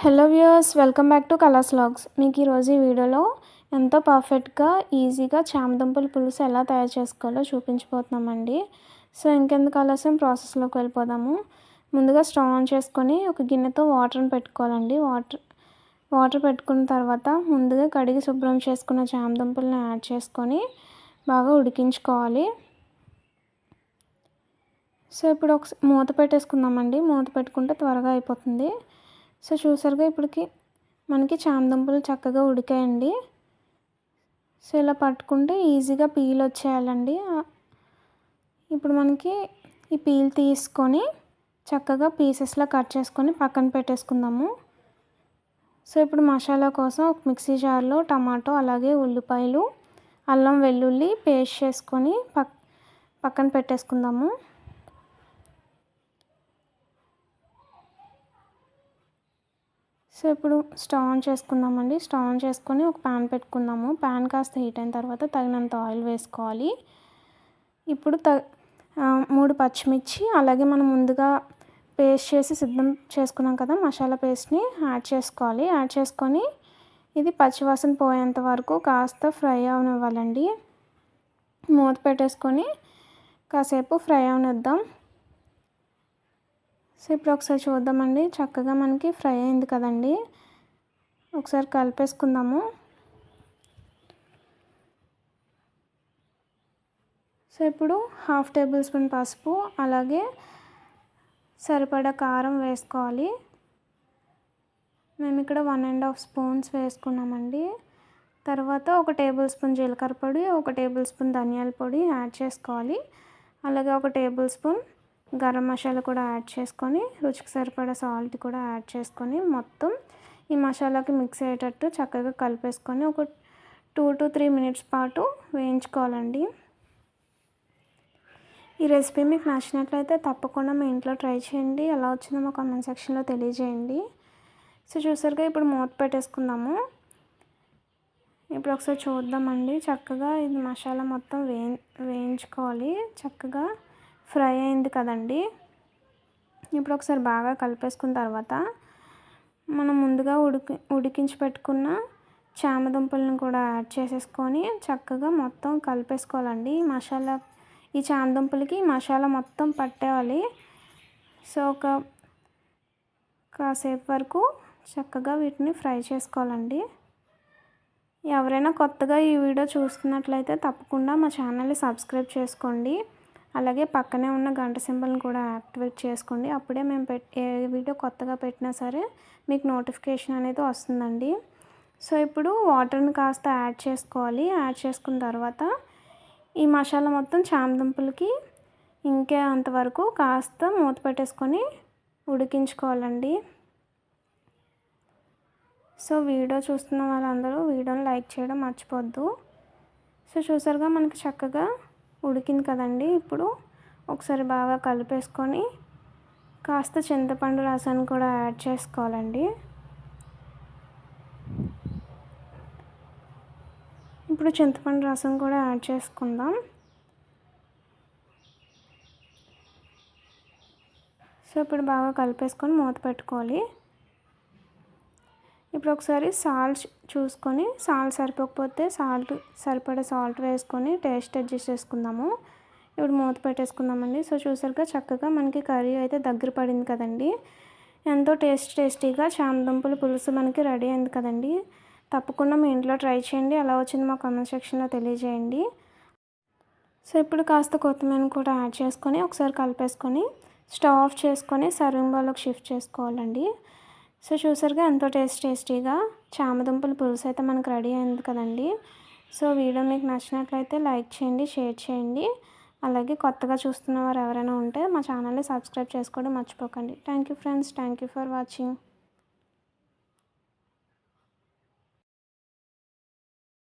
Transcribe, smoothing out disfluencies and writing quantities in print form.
Hello viewers, welcome back to colours vlogs. మీకు ఈరోజు ఈ వీడియోలో ఎంతో పర్ఫెక్ట్గా ఈజీగా చామదుంపల పులుసు ఎలా తయారు చేసుకోవాలో చూపించబోతున్నామండి. సో ఇంకెందుకు ఆలస్యం, ప్రాసెస్లోకి వెళ్ళిపోదాము. ముందుగా స్టవ్ ఆన్ చేసుకొని ఒక గిన్నెతో వాటర్ని పెట్టుకోవాలండి. వాటర్ పెట్టుకున్న తర్వాత ముందుగా కడిగి శుభ్రం చేసుకున్న చామదుంపలను యాడ్ చేసుకొని బాగా ఉడికించుకోవాలి. సో ఇప్పుడు ఒక మూత పెట్టేసుకుందామండి. మూత పెట్టుకుంటే త్వరగా అయిపోతుంది. సో చూసారుగా, ఇప్పటికి మనకి చామదుంపలు చక్కగా ఉడికాయండి. సో ఇలా పట్టుకుంటే ఈజీగా పీల్ వచ్చేయాలండి. ఇప్పుడు మనకి ఈ పీల్ తీసుకొని చక్కగా పీసెస్లా కట్ చేసుకొని పక్కన పెట్టేసుకుందాము. సో ఇప్పుడు మసాలా కోసం ఒక మిక్సీ జార్లో టమాటో, అలాగే ఉల్లిపాయలు, అల్లం వెల్లుల్లి పేస్ట్ చేసుకొని పక్కన పెట్టేసుకుందాము. సో ఇప్పుడు స్టవ్ ఆన్ చేసుకుందామండి. స్టవ్ ఆన్ చేసుకొని ఒక ప్యాన్ పెట్టుకుందాము. ప్యాన్ కాస్త హీట్ అయిన తర్వాత తగినంత ఆయిల్ వేసుకోవాలి. ఇప్పుడు 3 పచ్చిమిర్చి, అలాగే మనం ముందుగా పేస్ట్ చేసి సిద్ధం చేసుకున్నాం కదా మసాలా పేస్ట్ని యాడ్ చేసుకోవాలి. యాడ్ చేసుకొని ఇది పచ్చివాసన పోయేంత వరకు కాస్త ఫ్రై అవనివ్వాలండి. మూత పెట్టేసుకొని కాసేపు ఫ్రై అవనిద్దాం. సో ఇప్పుడు ఒకసారి చూద్దామండి. చక్కగా మనకి ఫ్రై అయింది కదండి. ఒకసారి కలిపేసుకుందాము. సో ఇప్పుడు 1/2 టేబుల్ స్పూన్ పసుపు, అలాగే సరిపడా కారం వేసుకోవాలి. మేము ఇక్కడ 1½ స్పూన్స్ వేసుకున్నామండి. తర్వాత 1 టేబుల్ స్పూన్ జీలకర్ర పొడి, 1 టేబుల్ స్పూన్ ధనియాల పొడి యాడ్ చేసుకోవాలి. అలాగే 1 టేబుల్ స్పూన్ గరం మసాలా కూడా యాడ్ చేసుకొని, రుచికి సరిపడా సాల్ట్ కూడా యాడ్ చేసుకొని మొత్తం ఈ మసాలాకి మిక్స్ అయ్యేటట్టు చక్కగా కలిపేసుకొని ఒక 2 to 3 మినిట్స్ పాటు వేయించుకోవాలండి. ఈ రెసిపీ మీకు నచ్చినట్లయితే తప్పకుండా మీ ఇంట్లో ట్రై చేయండి. ఎలా వచ్చిందో మా కామెంట్ సెక్షన్లో తెలియజేయండి. సో చూసారుగా, ఇప్పుడు మూత పెట్టేసుకుందాము. ఇప్పుడు ఒకసారి చూద్దామండి. చక్కగా ఇది మసాలా మొత్తం వేయించుకోవాలి. చక్కగా ఫ్రై అయింది కదండి. ఇప్పుడు ఒకసారి బాగా కలిపేసుకున్న తర్వాత మనం ముందుగా ఉడికించి పెట్టుకున్న చామదుంపలను కూడా యాడ్ చేసేసుకొని చక్కగా మొత్తం కలిపేసుకోవాలండి. ఈ చామదుంపలకి మసాలా మొత్తం పట్టేయాలి. సో కాసేపు వరకు చక్కగా వీటిని ఫ్రై చేసుకోవాలండి. ఎవరైనా కొత్తగా ఈ వీడియో చూస్తున్నట్లయితే తప్పకుండా మా ఛానల్ని సబ్స్క్రైబ్ చేసుకోండి. అలాగే పక్కనే ఉన్న గంట సింబల్ని కూడా యాక్టివేట్ చేసుకోండి. అప్పుడే మేము ఏ వీడియో కొత్తగా పెట్టినా సరే మీకు నోటిఫికేషన్ అనేది వస్తుందండి. సో ఇప్పుడు వాటర్ని కాస్త యాడ్ చేసుకోవాలి. యాడ్ చేసుకున్న తర్వాత ఈ మసాలా మొత్తం చామదుంపలకి ఇంకే అంతవరకు కాస్త మూత పెట్టేసుకొని ఉడికించుకోవాలండి. సో వీడియో చూస్తున్న వాళ్ళందరూ వీడియోని లైక్ చేయడం మర్చిపోద్దు. సో చూసారుగా, మనకి చక్కగా ఉడికింది కదండి. ఇప్పుడు ఒకసారి బాగా కలిపేసుకొని కాస్త చింతపండు రసాన్ని కూడా యాడ్ చేసుకోవాలండి. ఇప్పుడు చింతపండు రసం కూడా యాడ్ చేసుకుందాం. సో ఇప్పుడు బాగా కలిపేసుకొని మూత పెట్టుకోవాలి. ఇప్పుడు ఒకసారి సాల్ట్ చూసుకొని, సాల్ట్ సరిపోకపోతే సరిపడే సాల్ట్ వేసుకొని టేస్ట్ అడ్జస్ట్ చేసుకుందాము. ఇప్పుడు మూత పెట్టేసుకుందామండి. సో చూసారుగా, చక్కగా మనకి కర్రీ అయితే దగ్గర పడింది కదండి. ఎంతో టేస్టీగా చామదుంపల పులుసు మనకి రెడీ అయింది కదండి. తప్పకుండా మీ ఇంట్లో ట్రై చేయండి. ఎలా వచ్చింది మా కామెంట్ సెక్షన్లో తెలియజేయండి. సో ఇప్పుడు కాస్త కొత్తిమీర కూడా యాడ్ చేసుకొని ఒకసారి కలిపేసుకొని స్టవ్ ఆఫ్ చేసుకొని సర్వింగ్ బౌల్లోకి షిఫ్ట్ చేసుకోవాలండి. సో చూసారుగా, ఎంతో టేస్టీగా చామదుంపల పులుసు అయితే మనకు రెడీ అయింది కదండి. సో వీడియో మీకు నచ్చినట్లయితే లైక్ చేయండి, షేర్ చేయండి. అలాగే కొత్తగా చూస్తున్న వారు ఎవరైనా ఉంటే మా ఛానల్ని సబ్స్క్రైబ్ చేసుకోవడం మర్చిపోకండి. Thank you friends. Thank you for watching.